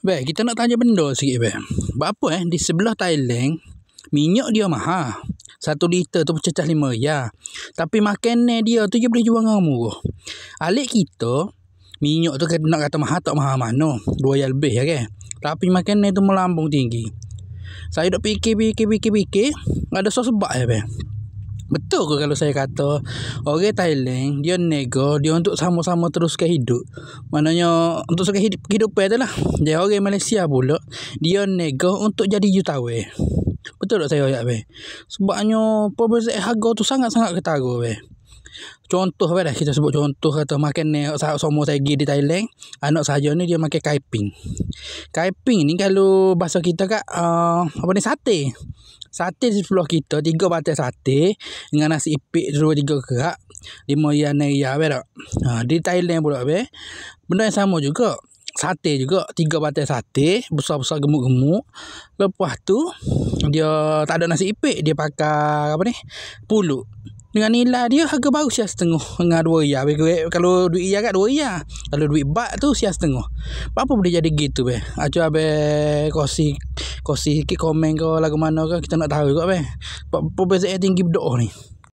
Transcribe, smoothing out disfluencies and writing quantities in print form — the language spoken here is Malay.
Beh, kita nak tanya benda sikit, beh. Apa di sebelah Thailand, minyak dia mahal. 1 liter tu pecah 5 ya. Tapi makanan dia tu je boleh jual dengan murah. Alik kita, minyak tu nak kata mahal tak mahal mana. 2 ya lebih ya kan. Tapi makanan tu melambung tinggi. Saya dah fikir. Ada sebab ya, beh. Betul ke kalau saya kata orang Thailand dia nego dia untuk sama-sama teruskan hidup. Maknanya untuk teruskan kehidupan tu lah. Dia orang Malaysia pula dia nego untuk jadi jutawan. Betul tak saya ayat be? Sebabnya perbezaan harga tu sangat-sangat ketara be. Contoh dah kita sebut contoh kata makan semua saya pergi di Thailand, anak saja ni dia makan kaiping. Kaiping ni kalau bahasa kita kat sate. Sate di sebelah kita 3 batai sate dengan nasi ipik 2-3 kerak 5 ya ya be tak. Di Thailand pula be. Benda yang sama juga. Sate juga 3 batai sate besar-besar gemuk-gemuk. Lepas tu dia tak ada nasi ipik, dia pakai pulut. Dengan nilai dia harga baru sia setengah dengan 2 ya. Kalau duit ya kat 2 ya. Kalau duit bat tu sia setengah. Apa boleh jadi gitu be? Aja be kosi sikit komen ke lagu mana ke kita nak tahu juga be. Perbezaan tinggi bedoh ni.